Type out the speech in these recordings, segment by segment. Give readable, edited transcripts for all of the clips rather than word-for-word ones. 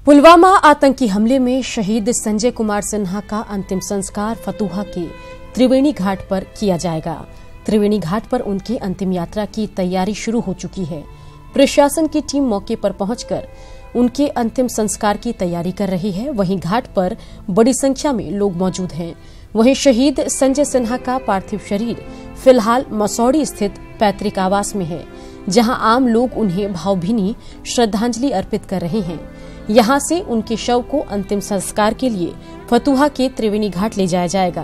पुलवामा आतंकी हमले में शहीद संजय कुमार सिन्हा का अंतिम संस्कार फतुहा के त्रिवेणी घाट पर किया जाएगा। त्रिवेणी घाट पर उनकी अंतिम यात्रा की तैयारी शुरू हो चुकी है। प्रशासन की टीम मौके पर पहुंचकर उनके अंतिम संस्कार की तैयारी कर रही है। वहीं घाट पर बड़ी संख्या में लोग मौजूद हैं। वहीं शहीद संजय सिन्हा का पार्थिव शरीर फिलहाल मसौड़ी स्थित पैतृक आवास में है, जहां आम लोग उन्हें भावभीनी श्रद्धांजलि अर्पित कर रहे हैं। यहां से उनके शव को अंतिम संस्कार के लिए फतुहा के त्रिवेणी घाट ले जाया जाएगा।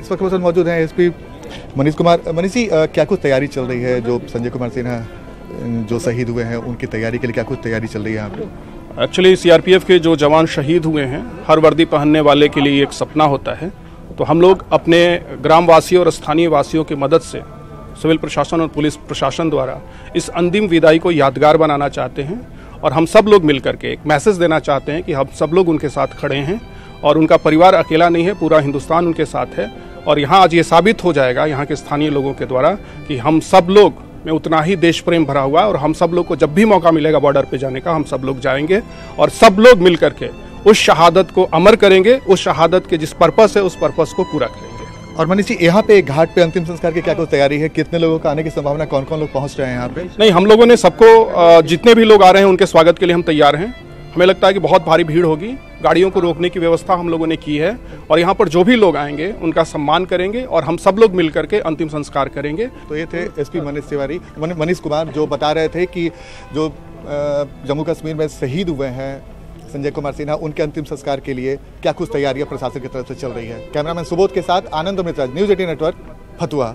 इस वक्त मौजूद हैं एसपी मनीष कुमार। मनीष जी, क्या कुछ तैयारी चल रही है? जो संजय कुमार सिन्हा जो शहीद हुए हैं उनकी तैयारी के लिए क्या कुछ तैयारी चल रही है यहाँ पे? एक्चुअली सीआरपीएफ के जो जवान शहीद हुए हैं, हर वर्दी पहनने वाले के लिए एक सपना होता है। तो हम लोग अपने ग्राम वासियों और स्थानीय वासियों की मदद से सिविल प्रशासन और पुलिस प्रशासन द्वारा इस अंतिम विदाई को यादगार बनाना चाहते हैं और हम सब लोग मिलकर के एक मैसेज देना चाहते हैं कि हम सब लोग उनके साथ खड़े हैं और उनका परिवार अकेला नहीं है, पूरा हिंदुस्तान उनके साथ है। और यहाँ आज ये साबित हो जाएगा यहाँ के स्थानीय लोगों के द्वारा कि हम सब लोग में उतना ही देश प्रेम भरा हुआ है और हम सब लोग को जब भी मौका मिलेगा बॉर्डर पे जाने का, हम सब लोग जाएंगे और सब लोग मिल करके उस शहादत को अमर करेंगे। उस शहादत के जिस पर्पस है उस पर्पस को पूरा करेंगे। और मनीष जी, यहाँ पे घाट पे अंतिम संस्कार की क्या कुछ तैयारी है? कितने लोगों का आने की संभावना, कौन कौन लोग पहुँच रहे हैं यहाँ पे? नहीं, हम लोगों ने सबको, जितने भी लोग आ रहे हैं उनके स्वागत के लिए हम तैयार हैं। हमें लगता है कि बहुत भारी भीड़ होगी। गाड़ियों को रोकने की व्यवस्था हम लोगों ने की है और यहाँ पर जो भी लोग आएंगे उनका सम्मान करेंगे और हम सब लोग मिलकर के अंतिम संस्कार करेंगे। तो ये थे एसपी मनीष कुमार, जो बता रहे थे कि जो जम्मू कश्मीर में शहीद हुए हैं संजय कुमार सिन्हा, उनके अंतिम संस्कार के लिए क्या कुछ तैयारियां प्रशासन की तरफ से चल रही है। कैमरामैन सुबोध के साथ आनंद मित्रा, न्यूज़ 18 नेटवर्क, फतुहा।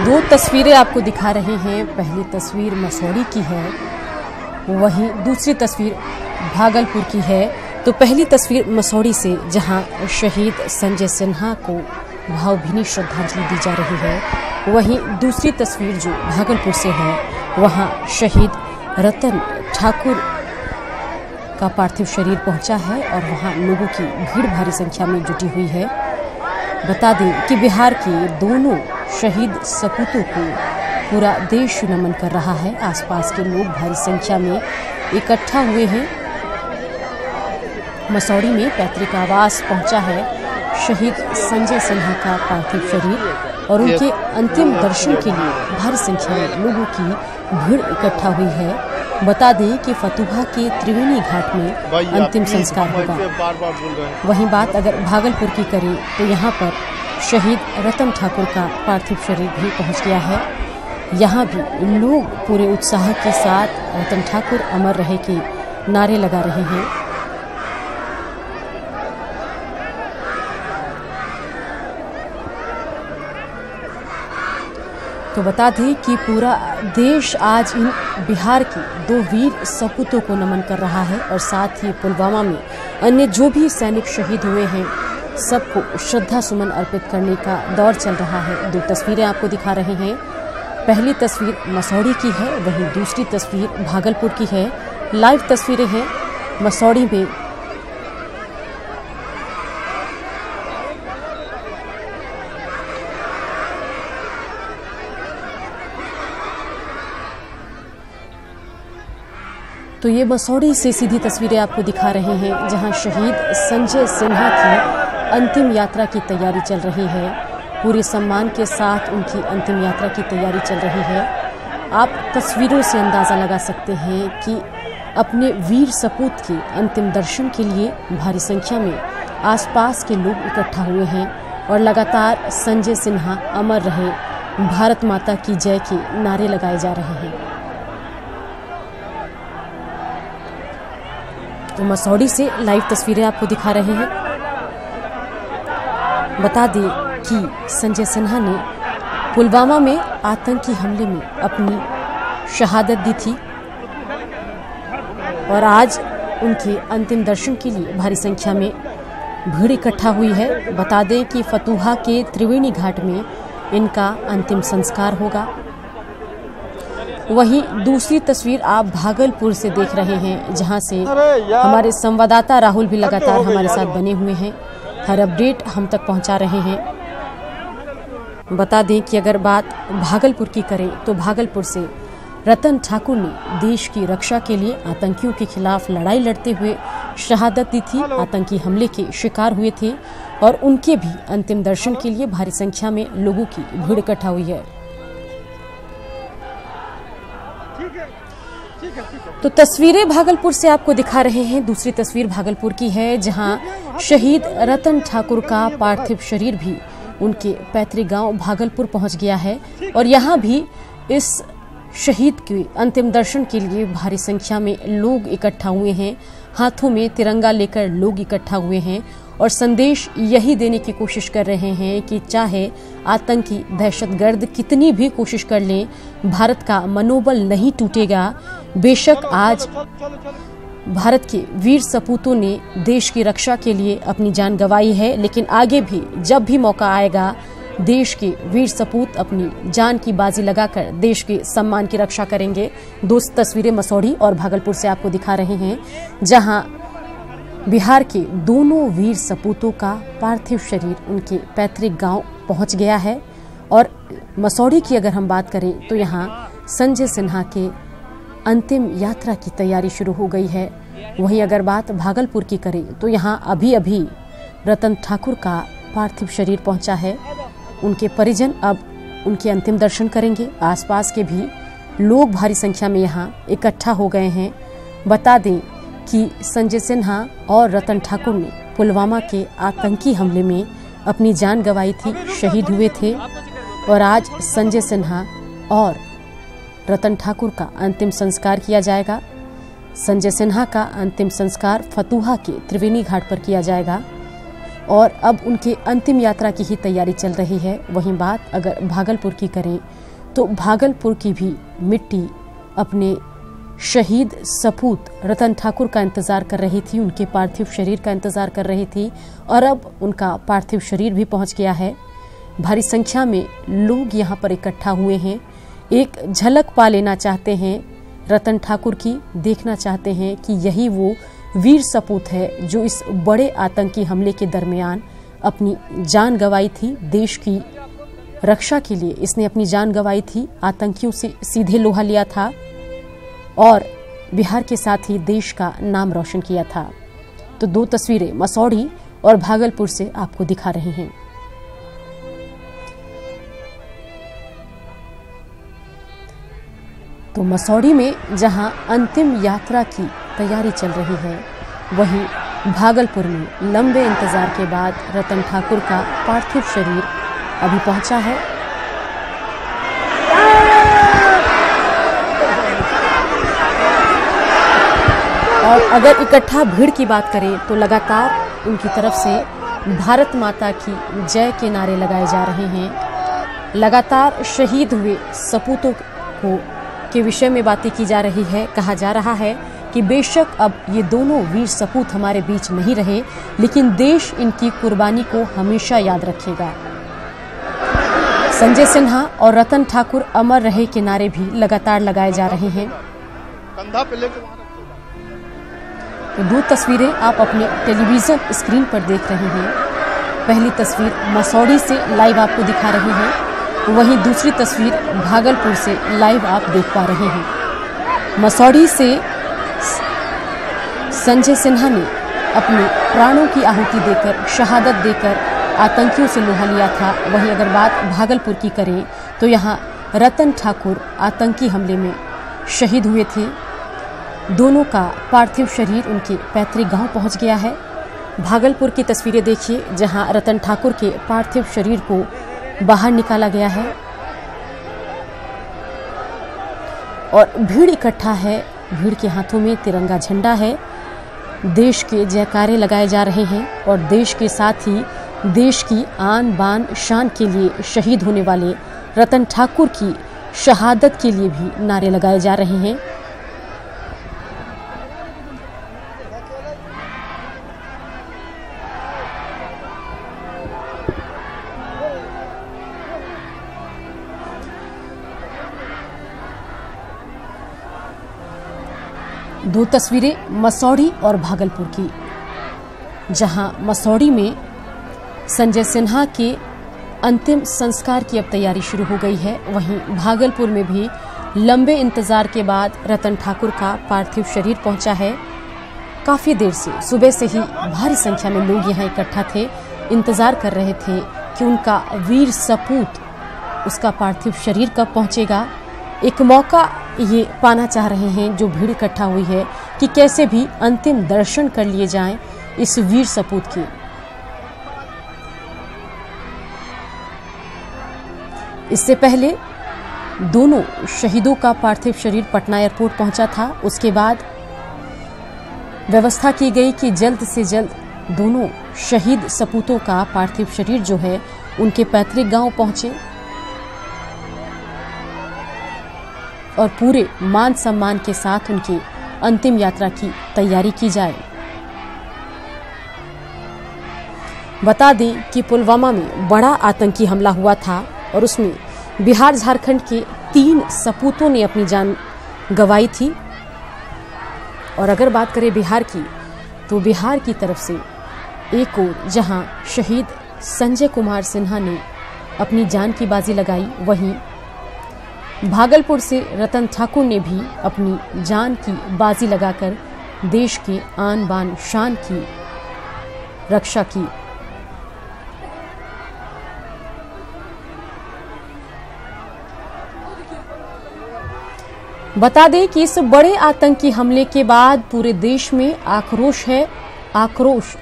दो तस्वीरें आपको दिखा रहे हैं। पहली तस्वीर मसौड़ी की है, वहीं दूसरी तस्वीर भागलपुर की है। तो पहली तस्वीर मसौड़ी से, जहां शहीद संजय सिन्हा को भावभीनी श्रद्धांजलि दी जा रही है। वहीं दूसरी तस्वीर जो भागलपुर से है, वहां शहीद रतन ठाकुर का पार्थिव शरीर पहुंचा है और वहां लोगों की भीड़ भारी संख्या में जुटी हुई है। बता दें कि बिहार के दोनों शहीद सपूतों को पूरा देश नमन कर रहा है। आसपास के लोग भारी संख्या में इकट्ठा हुए हैं मसौड़ी में पैतृक आवास पहुंचा है शहीद संजय सिन्हा का पार्थिव शरीर और उनके अंतिम दर्शन के लिए भारी संख्या में लोगों की भीड़ इकट्ठा हुई है। बता दें कि फतुहा के त्रिवेणी घाट में अंतिम संस्कार होगा। वहीं बात अगर भागलपुर की करें तो यहाँ पर शहीद रतन ठाकुर का पार्थिव शरीर भी पहुँच गया है। यहाँ भी लोग पूरे उत्साह के साथ रतन ठाकुर अमर रहे के नारे लगा रहे हैं। तो बता दें कि पूरा देश आज इन बिहार के 2 वीर सपूतों को नमन कर रहा है और साथ ही पुलवामा में अन्य जो भी सैनिक शहीद हुए हैं सबको श्रद्धा सुमन अर्पित करने का दौर चल रहा है। 2 तस्वीरें आपको दिखा रहे हैं। पहली तस्वीर मसौड़ी की है, वहीं दूसरी तस्वीर भागलपुर की है। लाइव तस्वीरें हैं मसौड़ी में। तो ये मसौड़ी से सीधी तस्वीरें आपको दिखा रहे हैं जहां शहीद संजय सिन्हा की अंतिम यात्रा की तैयारी चल रही है। पूरे सम्मान के साथ उनकी अंतिम यात्रा की तैयारी चल रही है। आप तस्वीरों से अंदाज़ा लगा सकते हैं कि अपने वीर सपूत के अंतिम दर्शन के लिए भारी संख्या में आसपास के लोग इकट्ठा हुए हैं और लगातार संजय सिन्हा अमर रहे, भारत माता की जय के नारे लगाए जा रहे हैं। तो मसौड़ी से लाइव तस्वीरें आपको दिखा रहे हैं। बता दें कि संजय सिन्हा ने पुलवामा में आतंकी हमले में अपनी शहादत दी थी और आज उनके अंतिम दर्शन के लिए भारी संख्या में भीड़ इकट्ठा हुई है। बता दें कि फतुहा के त्रिवेणी घाट में इनका अंतिम संस्कार होगा। वहीं दूसरी तस्वीर आप भागलपुर से देख रहे हैं जहां से हमारे संवाददाता राहुल भी लगातार हमारे साथ बने हुए हैं, हर अपडेट हम तक पहुंचा रहे हैं। बता दें कि अगर बात भागलपुर की करें तो भागलपुर से रतन ठाकुर ने देश की रक्षा के लिए आतंकियों के खिलाफ लड़ाई लड़ते हुए शहादत दी थी, आतंकी हमले के शिकार हुए थे और उनके भी अंतिम दर्शन के लिए भारी संख्या में लोगों की भीड़ इकट्ठा हुई है। तो तस्वीरें भागलपुर से आपको दिखा रहे हैं। दूसरी तस्वीर भागलपुर की है जहां शहीद रतन ठाकुर का पार्थिव शरीर भी उनके पैतृक गांव भागलपुर पहुंच गया है और यहां भी इस शहीद के अंतिम दर्शन के लिए भारी संख्या में लोग इकट्ठा हुए हैं। हाथों में तिरंगा लेकर लोग इकट्ठा हुए हैं और संदेश यही देने की कोशिश कर रहे हैं कि चाहे आतंकी दहशतगर्द कितनी भी कोशिश कर लें, भारत का मनोबल नहीं टूटेगा। बेशक आज भारत के वीर सपूतों ने देश की रक्षा के लिए अपनी जान गंवाई है, लेकिन आगे भी जब भी मौका आएगा देश के वीर सपूत अपनी जान की बाजी लगाकर देश के सम्मान की रक्षा करेंगे। 2 तस्वीरें मसौड़ी और भागलपुर से आपको दिखा रहे हैं जहां बिहार के दोनों वीर सपूतों का पार्थिव शरीर उनके पैतृक गांव पहुंच गया है। और मसौड़ी की अगर हम बात करें तो यहां संजय सिन्हा के अंतिम यात्रा की तैयारी शुरू हो गई है। वहीं अगर बात भागलपुर की करें तो यहां अभी रतन ठाकुर का पार्थिव शरीर पहुंचा है। उनके परिजन अब उनके अंतिम दर्शन करेंगे। आसपास के भी लोग भारी संख्या में यहां इकट्ठा हो गए हैं। बता दें कि संजय सिन्हा और रतन ठाकुर ने पुलवामा के आतंकी हमले में अपनी जान गंवाई थी, शहीद हुए थे और आज संजय सिन्हा और रतन ठाकुर का अंतिम संस्कार किया जाएगा। संजय सिन्हा का अंतिम संस्कार फतुहा के त्रिवेणी घाट पर किया जाएगा और अब उनके अंतिम यात्रा की ही तैयारी चल रही है। वहीं बात अगर भागलपुर की करें तो भागलपुर की भी मिट्टी अपने शहीद सपूत रतन ठाकुर का इंतजार कर रही थी, उनके पार्थिव शरीर का इंतजार कर रही थी और अब उनका पार्थिव शरीर भी पहुंच गया है। भारी संख्या में लोग यहां पर इकट्ठा हुए हैं, एक झलक पा लेना चाहते हैं रतन ठाकुर की, देखना चाहते हैं कि यही वो वीर सपूत है जो इस बड़े आतंकी हमले के दरमियान अपनी जान गंवाई थी। देश की रक्षा के लिए इसने अपनी जान गंवाई थी, आतंकियों से सीधे लोहा लिया था और बिहार के साथ ही देश का नाम रोशन किया था। तो 2 तस्वीरें मसौढ़ी और भागलपुर से आपको दिखा रहे हैं। तो मसौढ़ी में जहां अंतिम यात्रा की तैयारी चल रही है, वहीं भागलपुर में लंबे इंतजार के बाद रतन ठाकुर का पार्थिव शरीर अभी पहुंचा है। और अगर इकट्ठा भीड़ की बात करें तो लगातार उनकी तरफ से भारत माता की जय के नारे लगाए जा रहे हैं। लगातार शहीद हुए सपूतों को के विषय में बातें की जा रही है। कहा जा रहा है कि बेशक अब ये दोनों वीर सपूत हमारे बीच नहीं रहे, लेकिन देश इनकी कुर्बानी को हमेशा याद रखेगा। संजय सिन्हा और रतन ठाकुर अमर रहे के नारे भी लगातार लगाए जा रहे हैं। तो 2 तस्वीरें आप अपने टेलीविजन स्क्रीन पर देख रहे हैं। पहली तस्वीर मसौढ़ी से लाइव आपको दिखा रहे हैं, वहीं दूसरी तस्वीर भागलपुर से लाइव आप देख पा रहे हैं। मसौढ़ी से संजय सिन्हा ने अपने प्राणों की आहुति देकर, शहादत देकर आतंकियों से लोहा लिया था। वहीं अगर बात भागलपुर की करें तो यहाँ रतन ठाकुर आतंकी हमले में शहीद हुए थे। दोनों का पार्थिव शरीर उनके पैतृक गांव पहुंच गया है। भागलपुर की तस्वीरें देखिए, जहां रतन ठाकुर के पार्थिव शरीर को बाहर निकाला गया है और भीड़ इकट्ठा है। भीड़ के हाथों में तिरंगा झंडा है। देश के जयकारे लगाए जा रहे हैं और देश के साथ ही देश की आन बान शान के लिए शहीद होने वाले रतन ठाकुर की शहादत के लिए भी नारे लगाए जा रहे हैं। दो तस्वीरें मसौढ़ी और भागलपुर की, जहां मसौढ़ी में संजय सिन्हा के अंतिम संस्कार की अब तैयारी शुरू हो गई है। वहीं भागलपुर में भी लंबे इंतजार के बाद रतन ठाकुर का पार्थिव शरीर पहुंचा है। काफी देर से, सुबह से ही भारी संख्या में लोग यहां इकट्ठा थे, इंतजार कर रहे थे कि उनका वीर सपूत, उसका पार्थिव शरीर कब पहुंचेगा। एक मौका ये पाना चाह रहे हैं जो भीड़ इकट्ठा हुई है कि कैसे भी अंतिम दर्शन कर लिए जाएं इस वीर सपूत के। इससे पहले दोनों शहीदों का पार्थिव शरीर पटना एयरपोर्ट पहुंचा था। उसके बाद व्यवस्था की गई कि जल्द से जल्द दोनों शहीद सपूतों का पार्थिव शरीर जो है उनके पैतृक गांव पहुंचे और पूरे मान सम्मान के साथ उनकी अंतिम यात्रा की तैयारी की जाए। बता दें कि पुलवामा में बड़ा आतंकी हमला हुआ था और उसमें बिहार झारखंड के 3 सपूतों ने अपनी जान गंवाई थी। और अगर बात करें बिहार की, तो बिहार की तरफ से एक ओर जहां शहीद संजय कुमार सिन्हा ने अपनी जान की बाजी लगाई, वहीं भागलपुर से रतन ठाकुर ने भी अपनी जान की बाजी लगाकर देश के आन बान शान की रक्षा की। बता दें कि इस बड़े आतंकी हमले के बाद पूरे देश में आक्रोश है। आक्रोश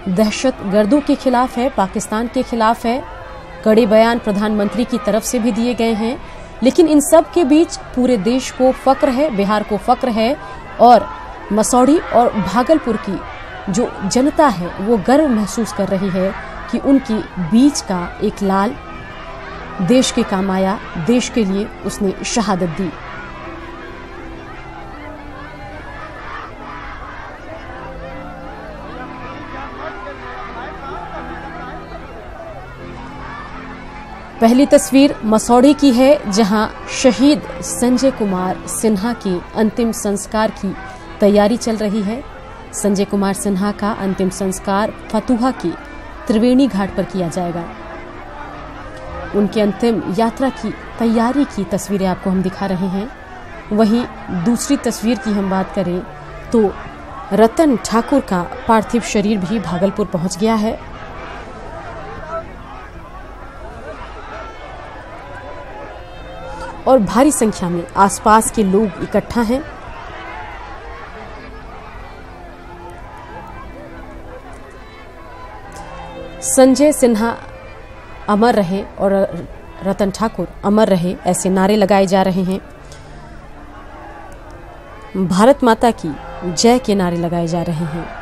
दहशतगर्दों के खिलाफ है, पाकिस्तान के खिलाफ है। कड़े बयान प्रधानमंत्री की तरफ से भी दिए गए हैं, लेकिन इन सब के बीच पूरे देश को फक्र है, बिहार को फक्र है और मसौढ़ी और भागलपुर की जो जनता है वो गर्व महसूस कर रही है कि उनकी बीच का एक लाल देश के काम आया, देश के लिए उसने शहादत दी। पहली तस्वीर मसौढ़ी की है, जहां शहीद संजय कुमार सिन्हा के अंतिम संस्कार की तैयारी चल रही है। संजय कुमार सिन्हा का अंतिम संस्कार फतुहा के त्रिवेणी घाट पर किया जाएगा। उनके अंतिम यात्रा की तैयारी की तस्वीरें आपको हम दिखा रहे हैं। वहीं दूसरी तस्वीर की हम बात करें तो रतन ठाकुर का पार्थिव शरीर भी भागलपुर पहुंच गया है। और भारी संख्या में आसपास के लोग इकट्ठा हैं। संजय सिन्हा अमर रहे और रतन ठाकुर अमर रहे, ऐसे नारे लगाए जा रहे हैं। भारत माता की जय के नारे लगाए जा रहे हैं।